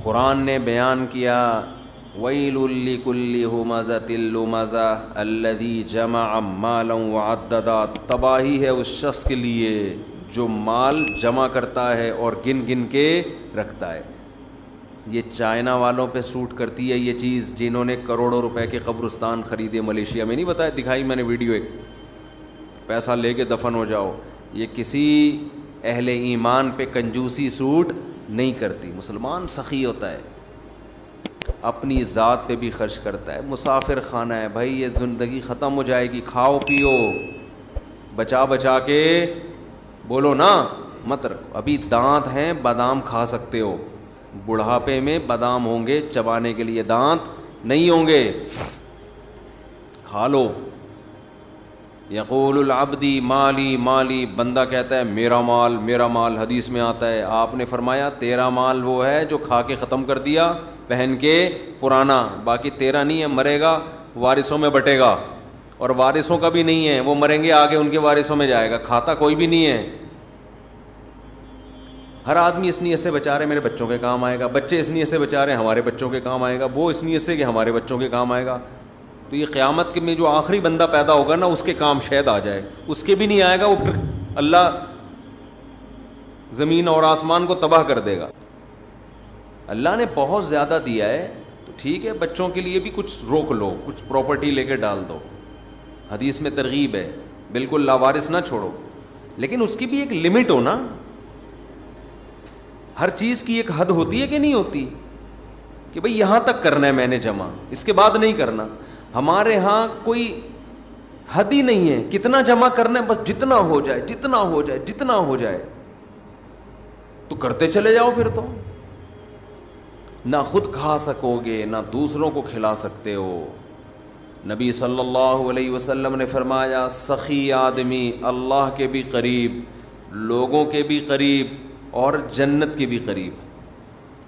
قرآن نے بیان کیا ویل لکل ہمزۃ لمزہ الذی جمع مالا وعددا، تباہی ہے اس شخص کے لیے جو مال جمع کرتا ہے اور گن گن کے رکھتا ہے. یہ چائنا والوں پہ سوٹ کرتی ہے یہ چیز، جنہوں نے کروڑوں روپے کے قبرستان خریدے ملیشیا میں، نہیں بتایا، دکھائی میں نے ویڈیو، ایک پیسہ لے کے دفن ہو جاؤ. یہ کسی اہل ایمان پہ کنجوسی سوٹ نہیں کرتی. مسلمان سخی ہوتا ہے، اپنی ذات پہ بھی خرچ کرتا ہے. مسافر خانہ ہے بھائی، یہ زندگی ختم ہو جائے گی، کھاؤ پیو بچا بچا کے، بولو نا مت رکھو. ابھی دانت ہیں، بادام کھا سکتے ہو، بڑھاپے میں بادام ہوں گے چبانے کے لیے، دانت نہیں ہوں گے، کھا لو. یقول العبدی مالی مالی، بندہ کہتا ہے میرا مال میرا مال. حدیث میں آتا ہے، آپ نے فرمایا تیرا مال وہ ہے جو کھا کے ختم کر دیا پہن کے پرانا، باقی تیرا نہیں ہے، مرے گا وارثوں میں بٹے گا، اور وارثوں کا بھی نہیں ہے، وہ مریں گے آگے ان کے وارثوں میں جائے گا، کھاتا کوئی بھی نہیں ہے. ہر آدمی اس نیت سے بچا رہے میرے بچوں کے کام آئے گا، بچے اس نیت سے بچا رہے ہمارے بچوں کے کام آئے گا، وہ اس نیت سے کہ ہمارے بچوں کے کام آئے گا. تو یہ قیامت میں جو آخری بندہ پیدا ہوگا نا، اس کے کام شاید آ جائے، اس کے بھی نہیں آئے گا، وہ پھر اللہ زمین اور آسمان کو تباہ کر دے گا. اللہ نے بہت زیادہ دیا ہے تو ٹھیک ہے، بچوں کے لیے بھی کچھ روک لو، کچھ پراپرٹی لے کے ڈال دو. حدیث میں ترغیب ہے، بالکل لاوارث نہ چھوڑو، لیکن اس کی بھی ایک لمٹ ہو نا. ہر چیز کی ایک حد ہوتی ہے کہ نہیں ہوتی، کہ بھئی یہاں تک کرنا ہے میں نے جمع، اس کے بعد نہیں کرنا. ہمارے ہاں کوئی حد ہی نہیں ہے، کتنا جمع کرنا ہے، بس جتنا ہو جائے جتنا ہو جائے جتنا ہو جائے تو کرتے چلے جاؤ. پھر تو نہ خود کھا سکو گے نہ دوسروں کو کھلا سکتے ہو. نبی صلی اللہ علیہ وسلم نے فرمایا سخی آدمی اللہ کے بھی قریب، لوگوں کے بھی قریب، اور جنت کے بھی قریب.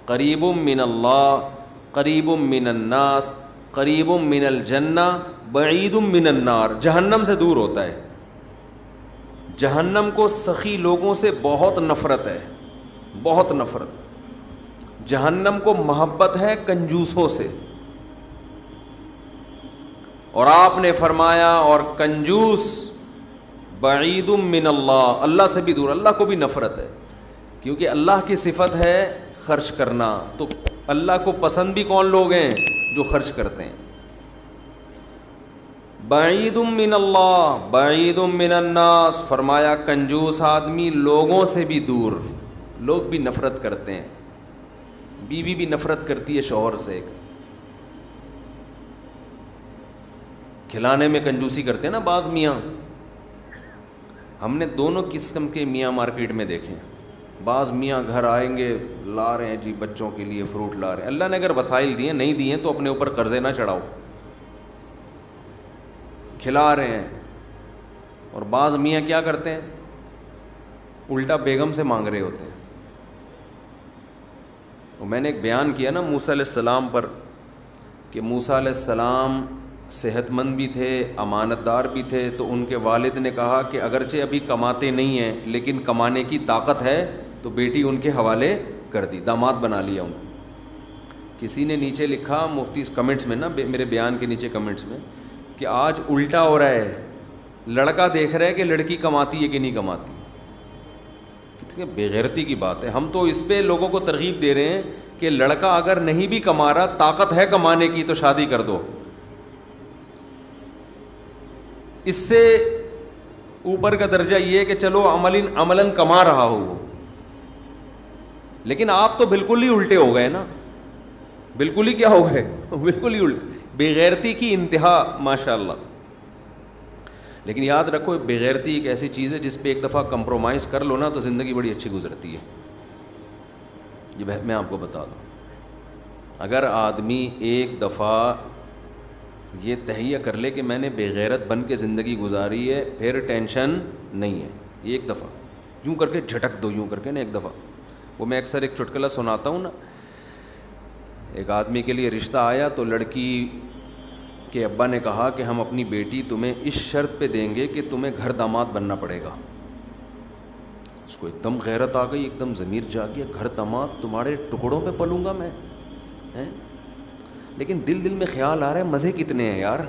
قریب من اللہ، قریب من الناس، قریب من الجنہ، بعید من النار. جہنم سے دور ہوتا ہے. جہنم کو سخی لوگوں سے بہت نفرت ہے، بہت نفرت. جہنم کو محبت ہے کنجوسوں سے. اور آپ نے فرمایا اور کنجوس بعید من اللہ، اللہ سے بھی دور، اللہ کو بھی نفرت ہے، کیونکہ اللہ کی صفت ہے خرچ کرنا. تو اللہ کو پسند بھی کون لوگ ہیں؟ جو خرچ کرتے ہیں. بعید من اللہ بعید من الناس، فرمایا کنجوس آدمی لوگوں سے بھی دور، لوگ بھی نفرت کرتے ہیں. بیوی بھی نفرت کرتی ہے شوہر سے، کھلانے میں کنجوسی کرتے ہیں نا بعض میاں. ہم نے دونوں قسم کے میاں مارکیٹ میں دیکھے. بعض میاں گھر آئیں گے، لا رہے ہیں جی بچوں کے لیے فروٹ لا رہے ہیں. اللہ نے اگر وسائل دیے نہیں دیے تو اپنے اوپر قرضے نہ چڑھاؤ، کھلا رہے ہیں. اور بعض میاں کیا کرتے ہیں، الٹا بیگم سے مانگ رہے ہوتے ہیں. اور میں نے ایک بیان کیا نا موسیٰ علیہ السلام پر، کہ موسیٰ علیہ السلام صحت مند بھی تھے، امانت دار بھی تھے. تو ان کے والد نے کہا کہ اگرچہ ابھی کماتے نہیں ہیں لیکن کمانے کی طاقت ہے، تو بیٹی ان کے حوالے کر دی، داماد بنا لیا ان کو. کسی نے نیچے لکھا مفتی کمنٹس میں نا، میرے بیان کے نیچے کمنٹس میں، کہ آج الٹا ہو رہا ہے، لڑکا دیکھ رہا ہے کہ لڑکی کماتی ہے کہ نہیں کماتی. کتنی بےغیرتی کی بات ہے. ہم تو اس پہ لوگوں کو ترغیب دے رہے ہیں کہ لڑکا اگر نہیں بھی کما رہا، طاقت ہے کمانے کی، تو شادی کر دو. اس سے اوپر کا درجہ یہ ہے کہ چلو عملاً کما رہا ہو وہ. لیکن آپ تو بالکل ہی الٹے ہو گئے نا، بالکل ہی کیا ہو گئے، بالکل ہی الٹے. بے غیرتی کی انتہا ماشاء اللہ. لیکن یاد رکھو بے غیرتی ایک ایسی چیز ہے جس پہ ایک دفعہ کمپرومائز کر لو نا تو زندگی بڑی اچھی گزرتی ہے. یہ میں آپ کو بتا دوں، اگر آدمی ایک دفعہ یہ تہیہ کر لے کہ میں نے بے غیرت بن کے زندگی گزاری ہے، پھر ٹینشن نہیں ہے. ایک دفعہ یوں کر کے جھٹک دو، یوں کر کے نا ایک دفعہ. وہ میں اکثر ایک چٹکلا سناتا ہوں نا. ایک آدمی کے لیے رشتہ آیا تو لڑکی کے ابا نے کہا کہ ہم اپنی بیٹی تمہیں اس شرط پہ دیں گے کہ تمہیں گھر داماد بننا پڑے گا. اس کو ایک دم غیرت آ گئی, ایک دم ضمیر جا گیا, گھر داماد تمہارے ٹکڑوں پہ پلوں گا میں, ہیں؟ لیکن دل میں خیال آ رہا ہے مزے کتنے ہیں یار,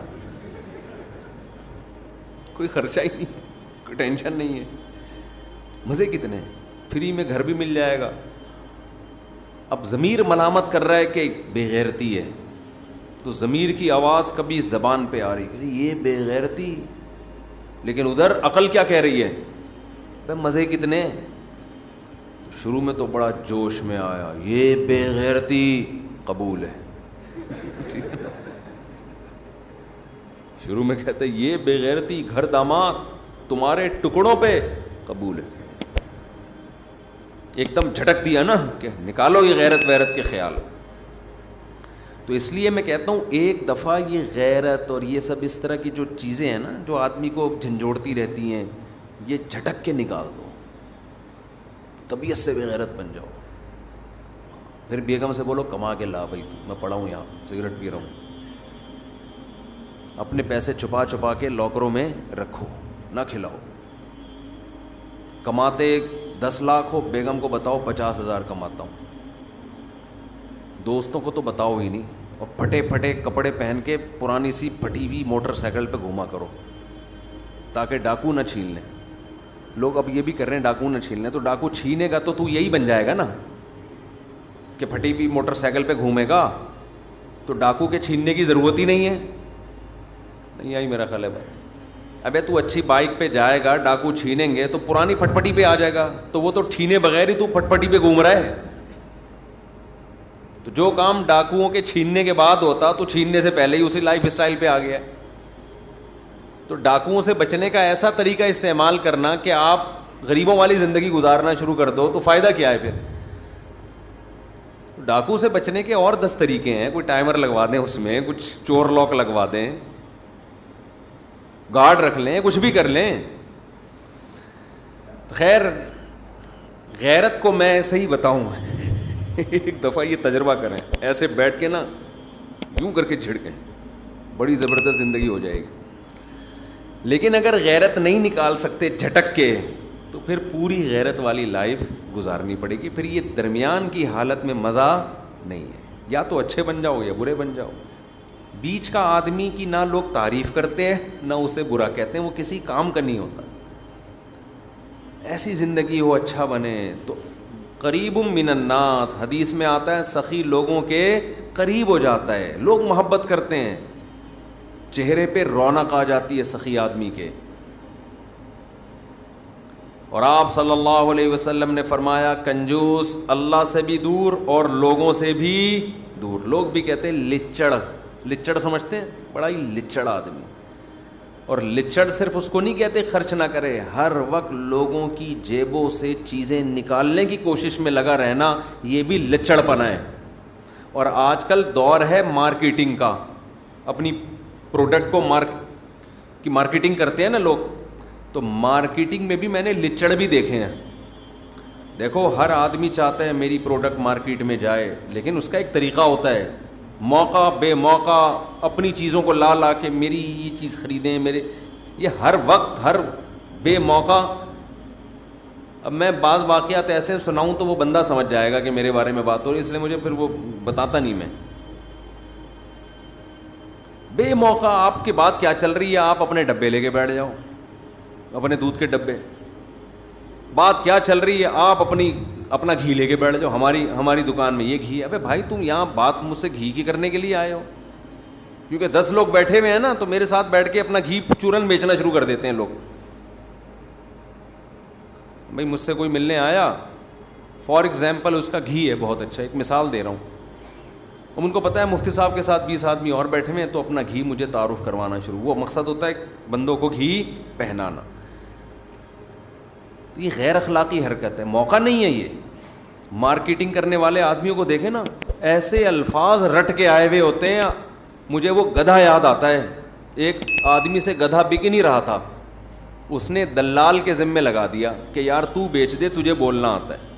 کوئی خرچہ ہی نہیں, کوئی ٹینشن نہیں ہے, مزے کتنے ہیں, فری میں گھر بھی مل جائے گا. اب ضمیر ملامت کر رہا ہے کہ بے غیرتی ہے, تو ضمیر کی آواز کبھی زبان پہ آ رہی ہے یہ بے غیرتی, لیکن ادھر عقل کیا کہہ رہی ہے, بھائی مزے کتنے. شروع میں تو بڑا جوش میں آیا, یہ بے غیرتی قبول ہے, شروع میں کہتے یہ بے غیرتی گھر داماد تمہارے ٹکڑوں پہ قبول ہے, ایک دم جھٹک دیا نا کہ نکالو یہ غیرت ویرت کے خیال. تو اس لیے میں کہتا ہوں ایک دفعہ یہ غیرت اور یہ سب اس طرح کی جو چیزیں ہیں نا جو آدمی کو جھنجھوڑتی رہتی ہیں, یہ جھٹک کے نکال دو, طبیعت سے بے غیرت بن جاؤ. پھر بیگم سے بولو کما کے لا بھائی, تو میں پڑا ہوں یہاں سگریٹ پی رہا ہوں, اپنے پیسے چھپا چھپا کے لاکروں میں رکھو, نہ کھلاؤ. کماتے 10 لاکھ ہو, بیگم کو بتاؤ 50,000 کماتا ہوں, دوستوں کو تو بتاؤ ہی نہیں, اور پھٹے پھٹے کپڑے پہن کے پرانی سی پھٹی ہوئی موٹر سائیکل پہ گھوما کرو تاکہ ڈاکو نہ چھین لیں. لوگ اب یہ بھی کر رہے ہیں ڈاکو نہ چھین لیں, تو ڈاکو چھینے گا تو یہی بن جائے گا نا کہ پھٹی ہوئی موٹر سائیکل پہ گھومے گا, تو ڈاکو کے چھیننے کی ضرورت ہی نہیں ہے. نہیں آئی میرا خیال ہے بھائی, ابے تو اچھی بائک پہ جائے گا, ڈاکو چھینیں گے تو پرانی پھٹپٹی پہ آ جائے گا, تو وہ تو چھینے بغیر ہی تو پھٹپٹی پہ گھوم رہا ہے. تو جو کام ڈاکوؤں کے چھیننے کے بعد ہوتا تو چھیننے سے پہلے ہی اسی لائف اسٹائل پہ آ گیا. تو ڈاکوؤں سے بچنے کا ایسا طریقہ استعمال کرنا کہ آپ غریبوں والی زندگی گزارنا شروع کر دو, تو فائدہ کیا ہے پھر. ڈاکو سے بچنے کے اور 10 طریقے ہیں, کوئی ٹائمر لگوا دیں, اس میں کچھ چور لاک لگوا دیں, گارڈ رکھ لیں, کچھ بھی کر لیں. خیر غیرت کو میں ایسے ہی بتاؤں ایک دفعہ یہ تجربہ کریں, ایسے بیٹھ کے نا یوں کر کے جھڑکیں, بڑی زبردست زندگی ہو جائے گی. لیکن اگر غیرت نہیں نکال سکتے جھٹک کے, تو پھر پوری غیرت والی لائف گزارنی پڑے گی. پھر یہ درمیان کی حالت میں مزہ نہیں ہے, یا تو اچھے بن جاؤ یا برے بن جاؤ. بیچ کا آدمی کی نہ لوگ تعریف کرتے ہیں نہ اسے برا کہتے ہیں, وہ کسی کام کا نہیں ہوتا. ایسی زندگی ہو, اچھا بنے. تو قریب من الناس حدیث میں آتا ہے, سخی لوگوں کے قریب ہو جاتا ہے, لوگ محبت کرتے ہیں, چہرے پہ رونق آ جاتی ہے سخی آدمی کے. اور آپ صلی اللہ علیہ وسلم نے فرمایا کنجوس اللہ سے بھی دور اور لوگوں سے بھی دور. لوگ بھی کہتے ہیں لچڑ, لچڑ سمجھتے ہیں, بڑا ہی لچڑ آدمی. اور لچڑ صرف اس کو نہیں کہتے خرچ نہ کرے, ہر وقت لوگوں کی جیبوں سے چیزیں نکالنے کی کوشش میں لگا رہنا, یہ بھی لچڑ پنا ہے. اور آج کل دور ہے مارکیٹنگ کا, اپنی پروڈکٹ کو مارکیٹنگ کرتے ہیں نا لوگ, تو مارکیٹنگ میں بھی میں نے لچڑ بھی دیکھے ہیں. دیکھو ہر آدمی چاہتا ہے میری پروڈکٹ مارکیٹ میں جائے, لیکن اس کا ایک طریقہ ہوتا ہے, موقع بے موقع اپنی چیزوں کو لا کے میری یہ چیز خریدیں میرے, یہ ہر وقت ہر بے موقع. اب میں بعض واقعات ایسے سناؤں تو وہ بندہ سمجھ جائے گا کہ میرے بارے میں بات ہو رہی ہے, اس لیے مجھے پھر وہ بتاتا نہیں میں. بے موقع آپ کی بات کیا چل رہی ہے, آپ اپنے ڈبے لے کے بیٹھ جاؤ, اپنے دودھ کے ڈبے. بات کیا چل رہی ہے, آپ اپنا گھی لے کے بیٹھ جاؤ, ہماری دکان میں یہ گھی ہے. ابے بھائی تم یہاں بات مجھ سے گھی کی کرنے کے لیے آئے ہو, کیونکہ 10 لوگ بیٹھے ہوئے ہیں نا, تو میرے ساتھ بیٹھ کے اپنا گھی چورن بیچنا شروع کر دیتے ہیں لوگ. بھائی مجھ سے کوئی ملنے آیا, فار ایگزامپل اس کا گھی ہے بہت اچھا, ایک مثال دے رہا ہوں, اب ان کو پتہ ہے مفتی صاحب کے ساتھ 20 آدمی اور بیٹھے ہوئے ہیں, تو اپنا گھی مجھے تعارف کروانا شروع. وہ مقصد ہوتا ہے بندوں کو گھی پہنانا. یہ غیر اخلاقی حرکت ہے, موقع نہیں ہے. یہ مارکیٹنگ کرنے والے آدمیوں کو دیکھیں نا, ایسے الفاظ رٹ کے آئے ہوئے ہوتے ہیں. مجھے وہ گدھا یاد آتا ہے, ایک آدمی سے گدھا بک نہیں رہا تھا, اس نے دلال کے ذمے لگا دیا کہ یار تو بیچ دے, تجھے بولنا آتا ہے.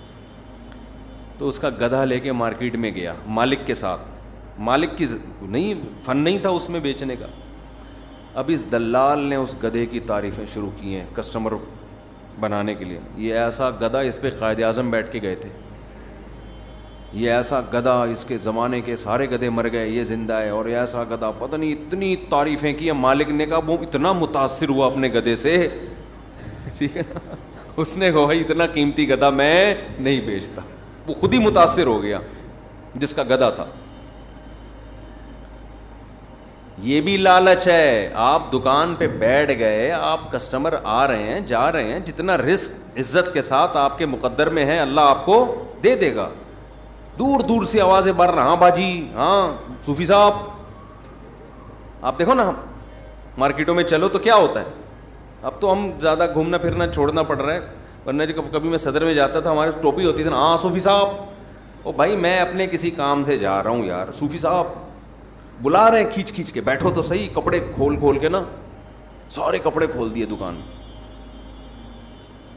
تو اس کا گدھا لے کے مارکیٹ میں گیا مالک کے ساتھ, مالک کی نہیں فن نہیں تھا اس میں بیچنے کا. اب اس دلال نے اس گدھے کی تعریفیں شروع کی ہیں, کسٹمر بنانے کے لیے. یہ ایسا گدھا, اس پہ قائد اعظم بیٹھ کے گئے تھے. یہ ایسا گدھا, اس کے زمانے کے سارے گدھے مر گئے, یہ زندہ ہے. اور یہ ایسا گدھا, پتہ نہیں اتنی تعریفیں کی. مالک نے کہا, وہ اتنا متاثر ہوا اپنے گدھے سے, ٹھیک ہے نا, اس نے کہا اتنا قیمتی گدھا میں نہیں بیچتا. وہ خود ہی متاثر ہو گیا جس کا گدھا تھا. یہ بھی لالچ ہے. آپ دکان پہ بیٹھ گئے, آپ کسٹمر آ رہے ہیں جا رہے ہیں, جتنا رزق عزت کے ساتھ آپ کے مقدر میں ہے اللہ آپ کو دے دے گا. دور دور سے آوازیں بڑھ رہا, ہاں باجی, ہاں صوفی صاحب. آپ دیکھو نا, مارکیٹوں میں چلو تو کیا ہوتا ہے. اب تو ہم زیادہ گھومنا پھرنا چھوڑنا پڑ رہا ہے, ورنہ جب کبھی میں صدر میں جاتا تھا ہماری ٹوپی ہوتی تھی نا, ہاں صوفی صاحب. او بھائی میں اپنے کسی کام سے جا رہا ہوں یار, صوفی صاحب بلا رہے ہیں کھینچ کھینچ کے, بیٹھو تو صحیح. کپڑے کھول کھول کے نا, سارے کپڑے کھول دیے دکان میں.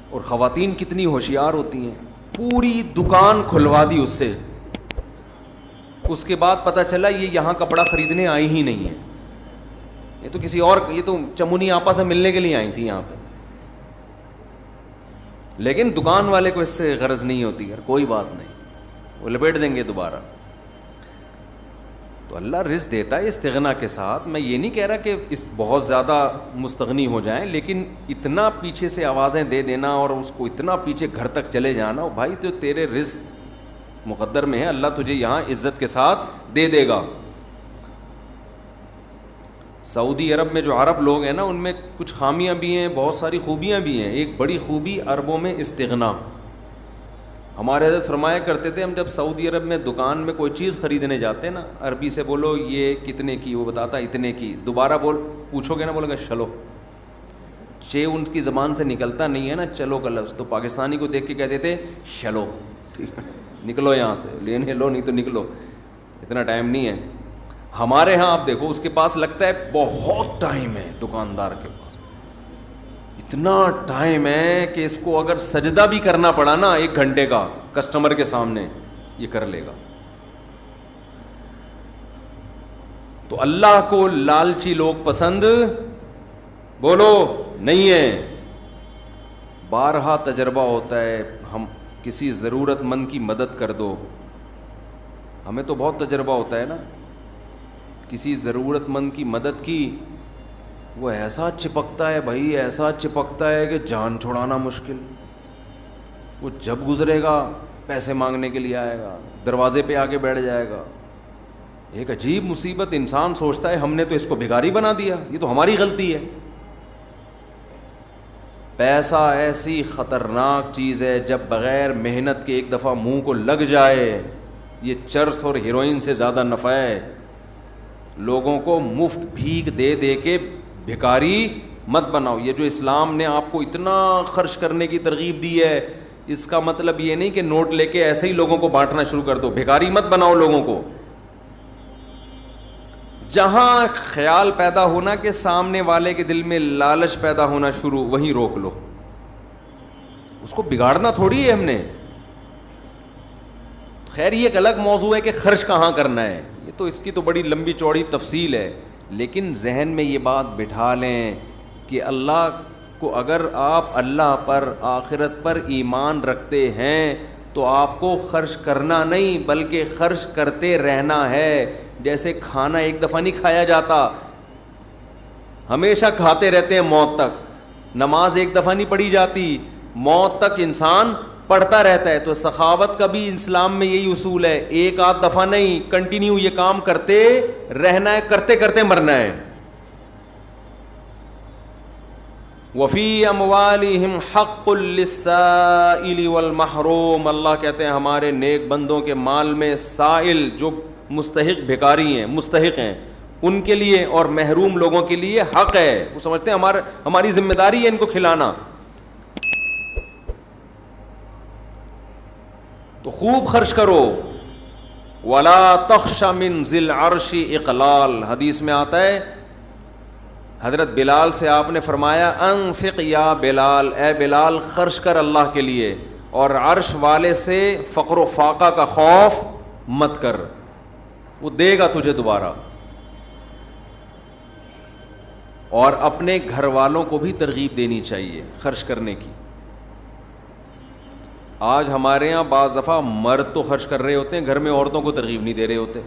اور خواتین کتنی ہوشیار ہوتی ہیں, پوری دکان کھلوا دی اس سے. اس کے بعد پتہ چلا یہ یہاں کپڑا خریدنے آئی ہی نہیں ہے, یہ تو کسی اور, یہ تو چمونی آپا سے ملنے کے لیے آئی تھی یہاں پہ. لیکن دکان والے کو اس سے غرض نہیں ہوتی, یار کوئی بات نہیں, وہ لپیٹ دیں گے دوبارہ. تو اللہ رزق دیتا ہے استغنا کے ساتھ. میں یہ نہیں کہہ رہا کہ اس بہت زیادہ مستغنی ہو جائیں, لیکن اتنا پیچھے سے آوازیں دے دینا اور اس کو اتنا پیچھے گھر تک چلے جانا, بھائی تو تیرے رزق مقدر میں ہے, اللہ تجھے یہاں عزت کے ساتھ دے دے گا. سعودی عرب میں جو عرب لوگ ہیں نا, ان میں کچھ خامیاں بھی ہیں, بہت ساری خوبیاں بھی ہیں. ایک بڑی خوبی عربوں میں استغنا. ہمارے حضرت فرمایا کرتے تھے, ہم جب سعودی عرب میں دکان میں کوئی چیز خریدنے جاتے ہیں نا, عربی سے بولو یہ کتنے کی, وہ بتاتا اتنے کی. دوبارہ پوچھو گے نا, بولے گا چلو. ان کی زبان سے نکلتا نہیں ہے نا چلو کا لفظ, تو پاکستانی کو دیکھ کے کہتے تھے چلو, نکلو یہاں سے, لینے لو نہیں تو نکلو, اتنا ٹائم نہیں ہے. ہمارے ہاں آپ دیکھو, اس کے پاس لگتا ہے بہت ٹائم ہے, دکاندار کے پاس اتنا ٹائم ہے کہ اس کو اگر سجدہ بھی کرنا پڑا نا 1 گھنٹے کا کسٹمر کے سامنے, یہ کر لے گا. تو اللہ کو لالچی لوگ پسند بولو نہیں ہے. بارہا تجربہ ہوتا ہے, ہم کسی ضرورت مند کی مدد کر دو, ہمیں تو بہت تجربہ ہوتا ہے نا, کسی ضرورت مند کی مدد کی, وہ ایسا چپکتا ہے بھائی, ایسا چپکتا ہے کہ جان چھڑانا مشکل. وہ جب گزرے گا پیسے مانگنے کے لیے آئے گا, دروازے پہ آ کے بیٹھ جائے گا. ایک عجیب مصیبت, انسان سوچتا ہے ہم نے تو اس کو بھکاری بنا دیا, یہ تو ہماری غلطی ہے. پیسہ ایسی خطرناک چیز ہے, جب بغیر محنت کے ایک دفعہ منہ کو لگ جائے, یہ چرس اور ہیروئن سے زیادہ نفع ہے. لوگوں کو مفت بھیک دے دے کے بھکاری مت بناؤ. یہ جو اسلام نے آپ کو اتنا خرچ کرنے کی ترغیب دی ہے, اس کا مطلب یہ نہیں کہ نوٹ لے کے ایسے ہی لوگوں کو بانٹنا شروع کر دو. بھکاری مت بناؤ لوگوں کو. جہاں خیال پیدا ہونا کہ سامنے والے کے دل میں لالچ پیدا ہونا شروع, وہیں روک لو. اس کو بگاڑنا تھوڑی ہے ہم نے. خیر یہ ایک الگ موضوع ہے کہ خرچ کہاں کرنا ہے, یہ تو اس کی تو بڑی لمبی چوڑی تفصیل ہے. لیکن ذہن میں یہ بات بٹھا لیں کہ اللہ کو, اگر آپ اللہ پر آخرت پر ایمان رکھتے ہیں تو آپ کو خرچ کرنا نہیں بلکہ خرچ کرتے رہنا ہے. جیسے کھانا ایک دفعہ نہیں کھایا جاتا, ہمیشہ کھاتے رہتے ہیں موت تک. نماز ایک دفعہ نہیں پڑھی جاتی, موت تک انسان پڑھتا رہتا ہے. تو سخاوت کا بھی اسلام میں یہی اصول ہے, ایک آدھ دفعہ نہیں, کنٹینیو یہ کام کرتے رہنا ہے, کرتے کرتے مرنا ہے. وفی اموالہم حق للسائل والمحروم, اللہ کہتے ہیں ہمارے نیک بندوں کے مال میں سائل جو مستحق بھکاری ہیں, مستحق ہیں, ان کے لیے اور محروم لوگوں کے لیے حق ہے. وہ سمجھتے ہیں ہماری ذمہ داری ہے ان کو کھلانا. تو خوب خرچ کرو. ولا تخش من ذی العرش اقلال, حدیث میں آتا ہے, حضرت بلال سے آپ نے فرمایا انفق یا بلال, اے بلال خرچ کر اللہ کے لیے, اور عرش والے سے فقر و فاقہ کا خوف مت کر, وہ دے گا تجھے دوبارہ. اور اپنے گھر والوں کو بھی ترغیب دینی چاہیے خرچ کرنے کی. آج ہمارے یہاں بعض دفعہ مرد تو خرچ کر رہے ہوتے ہیں گھر میں, عورتوں کو ترغیب نہیں دے رہے ہوتے.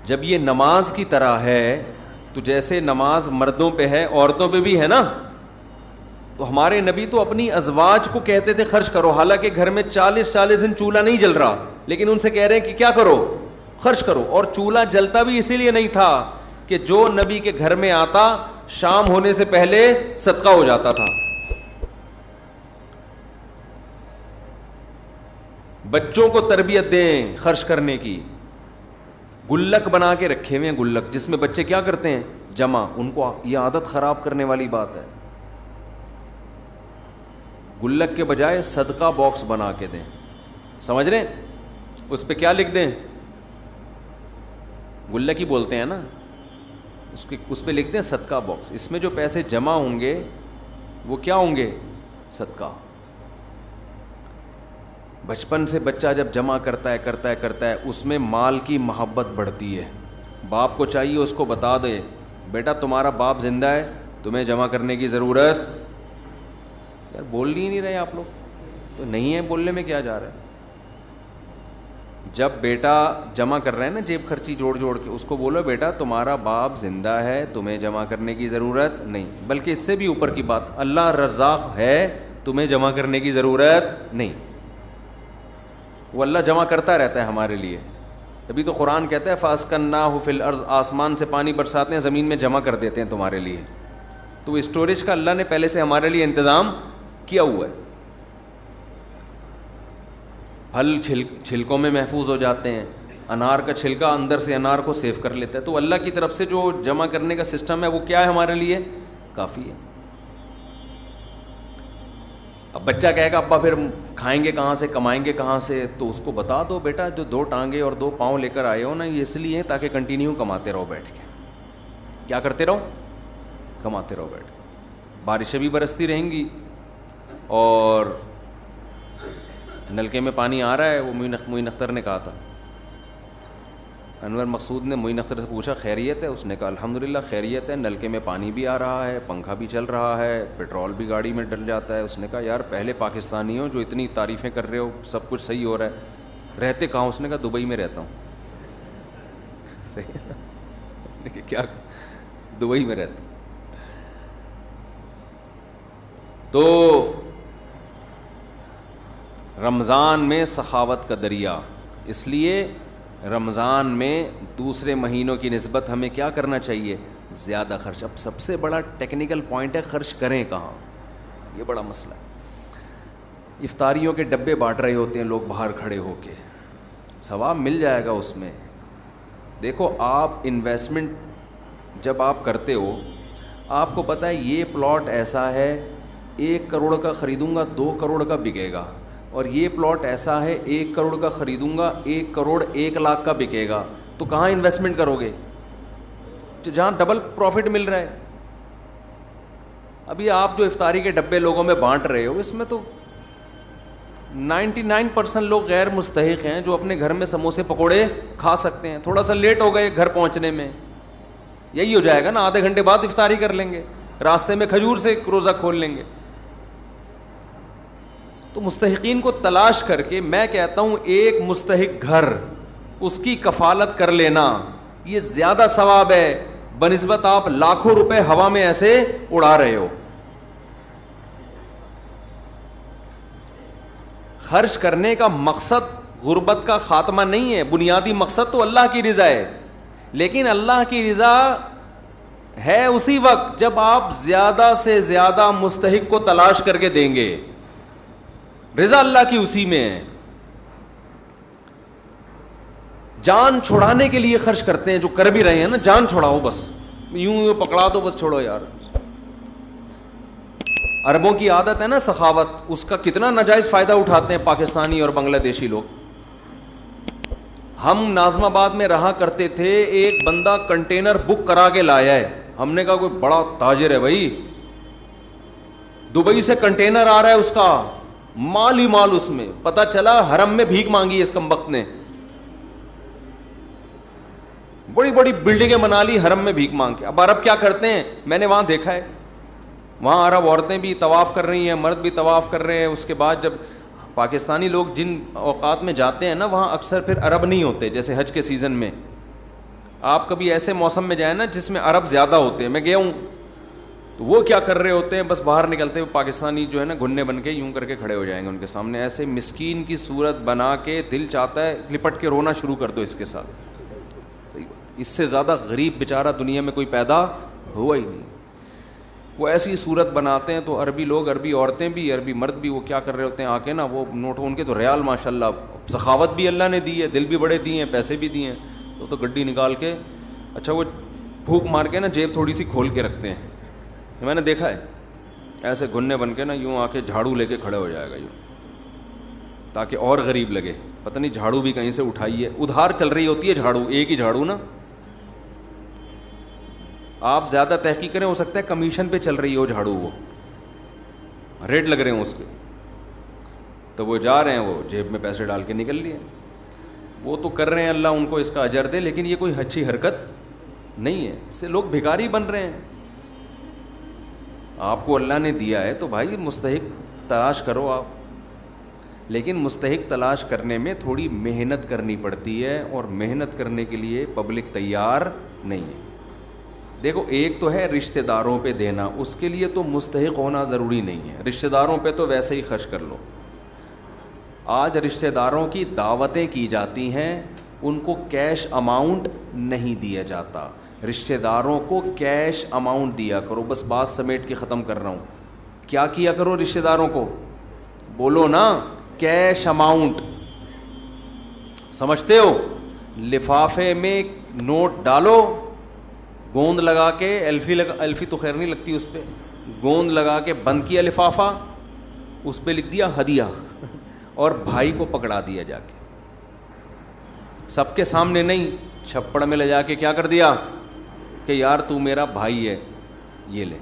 جب یہ نماز کی طرح ہے تو جیسے نماز مردوں پہ ہے عورتوں پہ بھی ہے نا, تو ہمارے نبی تو اپنی ازواج کو کہتے تھے خرچ کرو, حالانکہ گھر میں 40 دن چولہا نہیں جل رہا, لیکن ان سے کہہ رہے ہیں کہ کیا کرو, خرچ کرو. اور چولہا جلتا بھی اسی لیے نہیں تھا کہ جو نبی کے گھر میں آتا شام ہونے سے پہلے صدقہ ہو جاتا تھا. بچوں کو تربیت دیں خرچ کرنے کی. گلک بنا کے رکھے ہوئے ہیں, گلک جس میں بچے کیا کرتے ہیں جمع, ان کو یہ عادت خراب کرنے والی بات ہے. گلک کے بجائے صدقہ باکس بنا کے دیں, سمجھ رہے ہیں, اس پہ کیا لکھ دیں, گلک ہی بولتے ہیں نا, اس پہ لکھ دیں صدقہ باکس. اس میں جو پیسے جمع ہوں گے وہ کیا ہوں گے, صدقہ. بچپن سے بچہ جب جمع کرتا ہے اس میں مال کی محبت بڑھتی ہے. باپ کو چاہیے اس کو بتا دے بیٹا تمہارا باپ زندہ ہے, تمہیں جمع کرنے کی ضرورت. یار بول ہی نہیں رہے آپ لوگ, تو نہیں ہے بولنے میں کیا جا رہا ہے. جب بیٹا جمع کر رہا ہے نا جیب خرچی جوڑ کے, اس کو بولو بیٹا تمہارا باپ زندہ ہے, تمہیں جمع کرنے کی ضرورت نہیں. بلکہ اس سے بھی اوپر کی بات, اللہ رزاق ہے, تمہیں جمع کرنے کی ضرورت نہیں. وہ اللہ جمع کرتا رہتا ہے ہمارے لیے. ابھی تو قرآن کہتا ہے فَأَسْكَنَّاهُ فِي الْأَرْضِ, آسمان سے پانی برساتے ہیں زمین میں جمع کر دیتے ہیں تمہارے لیے. تو اسٹوریج کا اللہ نے پہلے سے ہمارے لیے انتظام کیا ہوا ہے. پھل چھلکوں میں محفوظ ہو جاتے ہیں, انار کا چھلکا اندر سے انار کو سیو کر لیتا ہے. تو اللہ کی طرف سے جو جمع کرنے کا سسٹم ہے وہ کیا ہے ہمارے لیے, کافی ہے. اب بچہ کہے گا ابا پھر کھائیں گے کہاں سے, کمائیں گے کہاں سے, تو اس کو بتا دو بیٹا جو 2 ٹانگیں اور 2 پاؤں لے کر آئے ہو نا, یہ اس لیے تاکہ کنٹینیو کماتے رہو بیٹھ کے. کیا کرتے رہو, کماتے رہو بیٹھ کے. بارشیں بھی برستی رہیں گی اور نلکے میں پانی آ رہا ہے. وہ معین اختر نے کہا تھا, انور مقصود نے معین اختر سے پوچھا خیریت ہے, اس نے کہا الحمدللہ خیریت ہے, نلکے میں پانی بھی آ رہا ہے, پنکھا بھی چل رہا ہے, پیٹرول بھی گاڑی میں ڈل جاتا ہے. اس نے کہا یار پہلے پاکستانی ہو جو اتنی تعریفیں کر رہے ہو, سب کچھ صحیح ہو رہا ہے, رہتے کہاں؟ اس نے کہا دبئی میں رہتا ہوں. صحیح, اس نے کہا کیا, دبئی میں رہتا ہوں. تو رمضان میں سخاوت کا دریا, اس لیے رمضان میں دوسرے مہینوں کی نسبت ہمیں کیا کرنا چاہیے, زیادہ خرچ. اب سب سے بڑا ٹیکنیکل پوائنٹ ہے خرچ کریں کہاں, یہ بڑا مسئلہ ہے. افطاریوں کے ڈبے بانٹ رہے ہوتے ہیں لوگ باہر کھڑے ہو کے, ثواب مل جائے گا اس میں. دیکھو آپ انویسٹمنٹ جب آپ کرتے ہو, آپ کو پتہ ہے یہ پلاٹ ایسا ہے 1 کروڑ کا خریدوں گا 2 کروڑ کا بکے گا, اور یہ پلاٹ ایسا ہے 1 کروڑ کا خریدوں گا 1 کروڑ 1 لاکھ کا بکے گا. تو کہاں انویسٹمنٹ کرو گے, جہاں ڈبل پروفٹ مل رہا ہے. ابھی آپ جو افطاری کے ڈبے لوگوں میں بانٹ رہے ہو, اس میں تو 99% لوگ غیر مستحق ہیں جو اپنے گھر میں سموسے پکوڑے کھا سکتے ہیں. تھوڑا سا لیٹ ہو گئے گھر پہنچنے میں, یہی ہو جائے گا نا, آدھے گھنٹے بعد افطاری کر لیں گے, راستے میں کھجور سے روزہ کھول لیں گے. تو مستحقین کو تلاش کر کے میں کہتا ہوں ایک مستحق گھر, اس کی کفالت کر لینا, یہ زیادہ ثواب ہے بنسبت آپ لاکھوں روپے ہوا میں ایسے اڑا رہے ہو. خرچ کرنے کا مقصد غربت کا خاتمہ نہیں ہے, بنیادی مقصد تو اللہ کی رضا ہے. لیکن اللہ کی رضا ہے اسی وقت جب آپ زیادہ سے زیادہ مستحق کو تلاش کر کے دیں گے. رضا اللہ کی اسی میں ہے. جان چھڑانے کے لیے خرچ کرتے ہیں جو کر بھی رہے ہیں نا, جان چھڑاؤ بس, یوں پکڑا دو بس, چھوڑو یار. عربوں کی عادت ہے نا سخاوت, اس کا کتنا ناجائز فائدہ اٹھاتے ہیں پاکستانی اور بنگلہ دیشی لوگ. ہم ناظم آباد میں رہا کرتے تھے, ایک بندہ کنٹینر بک کرا کے لایا ہے. ہم نے کہا کوئی بڑا تاجر ہے بھائی, دبئی سے کنٹینر آ رہا ہے اس کا, مال ہی مال اس میں. پتہ چلا حرم میں بھیک مانگی اس کمبخت نے, بڑی بڑی بلڈنگیں بنا لی حرم میں بھیک مانگ کے. اب عرب کیا کرتے ہیں, میں نے وہاں دیکھا ہے, وہاں عرب عورتیں بھی طواف کر رہی ہیں, مرد بھی طواف کر رہے ہیں. اس کے بعد جب پاکستانی لوگ جن اوقات میں جاتے ہیں نا, وہاں اکثر پھر عرب نہیں ہوتے. جیسے حج کے سیزن میں آپ کبھی ایسے موسم میں جائیں نا جس میں عرب زیادہ ہوتے ہیں, میں گیا ہوں, تو وہ کیا کر رہے ہوتے ہیں, بس باہر نکلتے ہوئے پاکستانی جو ہے نا گھننے بن کے یوں کر کے کھڑے ہو جائیں گے ان کے سامنے, ایسے مسکین کی صورت بنا کے دل چاہتا ہے لپٹ کے رونا شروع کر دو اس کے ساتھ. اس سے زیادہ غریب بیچارہ دنیا میں کوئی پیدا ہوا ہی نہیں. وہ ایسی صورت بناتے ہیں. تو عربی لوگ, عربی عورتیں بھی, عربی مرد بھی, وہ کیا کر رہے ہوتے ہیں آ کے نا, وہ نوٹ ان کے تو ریال ماشاء اللہ, سخاوت بھی اللہ نے دی ہے, دل بھی بڑے دیے ہیں, پیسے بھی دیے ہیں. تو گڈی نکال کے, اچھا وہ پھونک مار کے نا جیب تھوڑی سی کھول کے رکھتے ہیں, میں نے دیکھا ہے ایسے گھننے بن کے نا یوں آ کے جھاڑو لے کے کھڑے ہو جائے گا یوں, تاکہ اور غریب لگے. پتہ نہیں جھاڑو بھی کہیں سے اٹھائی ہے, ادھار چل رہی ہوتی ہے جھاڑو, ایک ہی جھاڑو نا. آپ زیادہ تحقیق کریں, ہو سکتا ہے کمیشن پہ چل رہی ہو جھاڑو, وہ ریٹ لگ رہے ہیں اس کے, تو وہ جا رہے ہیں, وہ جیب میں پیسے ڈال کے نکل لیے. وہ تو کر رہے ہیں, اللہ ان کو اس کا اجر دے, لیکن یہ کوئی اچھی حرکت نہیں ہے. اس سے لوگ بھکاری بن رہے ہیں. آپ کو اللہ نے دیا ہے تو بھائی مستحق تلاش کرو آپ, لیکن مستحق تلاش کرنے میں تھوڑی محنت کرنی پڑتی ہے, اور محنت کرنے کے لیے پبلک تیار نہیں ہے. دیکھو ایک تو ہے رشتہ داروں پہ دینا, اس کے لیے تو مستحق ہونا ضروری نہیں ہے, رشتہ داروں پہ تو ویسے ہی خرچ کر لو. آج رشتہ داروں کی دعوتیں کی جاتی ہیں, ان کو کیش اماؤنٹ نہیں دیا جاتا. رشتہ داروں کو کیش اماؤنٹ دیا کرو. بس بات سمیٹ کے ختم کر رہا ہوں. کیا کیا کرو رشتہ داروں کو, بولو نا, کیش اماؤنٹ. سمجھتے ہو, لفافے میں نوٹ ڈالو, گوند لگا کے, الفی تو خیر نہیں لگتی اس پہ, گوند لگا کے بند کیا لفافہ, اس پہ لکھ دیا ہدیہ, اور بھائی کو پکڑا دیا جا کے, سب کے سامنے نہیں, چھپڑ میں لے جا کے کیا کر دیا کہ یار تو میرا بھائی ہے, یہ لے.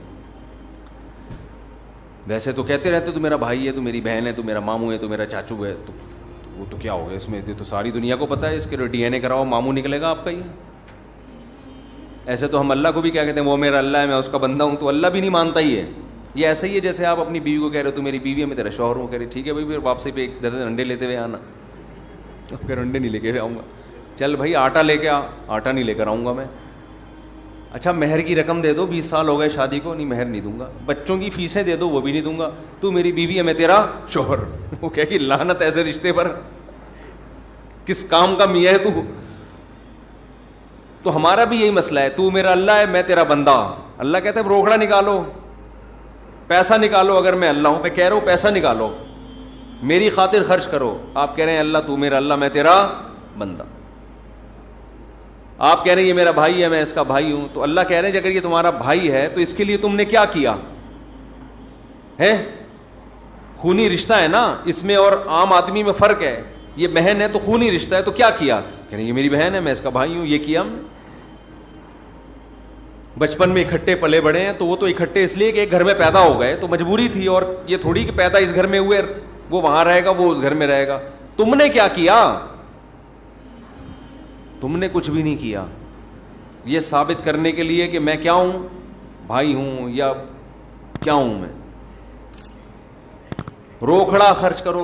ویسے تو کہتے رہتے تو میرا بھائی ہے, تو میری بہن ہے, تو میرا ماموں ہے, تو میرا چاچو ہے, تو وہ تو کیا ہو گیا اس میں, تو ساری دنیا کو پتہ ہے, اس کے ڈی این اے کراؤ, ماموں نکلے گا آپ کا. یہ ایسے تو ہم اللہ کو بھی کیا کہتے ہیں, وہ میرا اللہ ہے, میں اس کا بندہ ہوں, تو اللہ بھی نہیں مانتا ہی ہے. یہ ایسا ہی ہے جیسے آپ اپنی بیوی کو کہہ رہے ہو تو میری بیوی ہے, میں تیرا شوہر ہوں. کہہ رہی ٹھیک ہے بھائی, پھر واپسی پہ ایک درجن انڈے لیتے ہوئے آنا. پھر انڈے نہیں لے کے آؤں گا, چل بھائی آٹا لے کے آ, آٹا نہیں لے کر آؤں گا میں. اچھا مہر کی رقم دے دو, 20 سال ہو گئے شادی کو, نہیں مہر نہیں دوں گا. بچوں کی فیسیں دے دو, وہ بھی نہیں دوں گا. تو میری بیوی ہے, میں تیرا شوہر. وہ کہے کہ لعنت ایسے رشتے پر, کس کام کا میاں ہے تو. تو ہمارا بھی یہی مسئلہ ہے, تو میرا اللہ ہے, میں تیرا بندہ. اللہ کہتا ہے روکڑا نکالو, پیسہ نکالو. اگر میں اللہ ہوں, میں کہہ رہا ہوں پیسہ نکالو, میری خاطر خرچ کرو. آپ کہہ رہے ہیں اللہ تو میرا اللہ, میں تیرا بندہ. آپ کہہ رہے ہیں یہ میرا بھائی ہے, میں اس کا بھائی ہوں. تو اللہ کہہ رہے ہیں اگر یہ تمہارا بھائی ہے تو اس کے لیے تم نے کیا کیا ہے, خونی رشتہ ہے نا اس میں, اور عام آدمی میں فرق ہے. یہ بہن ہے تو خونی رشتہ ہے, تو کیا کیا, کہہ رہے ہیں یہ میری بہن ہے, میں اس کا بھائی ہوں. یہ کیا ہم نے, بچپن میں اکٹھے پلے بڑے ہیں, تو وہ تو اکٹھے اس لیے کہ ایک گھر میں پیدا ہو گئے, تو مجبوری تھی. اور یہ تھوڑی کہ پیدا اس گھر میں ہوئے, وہ وہاں رہے گا, وہ اس گھر میں رہے گا. تم نے کیا کیا, تم نے کچھ بھی نہیں کیا. یہ ثابت کرنے کے لیے کہ میں کیا ہوں, بھائی ہوں یا کیا ہوں میں. روکھڑا خرچ کرو.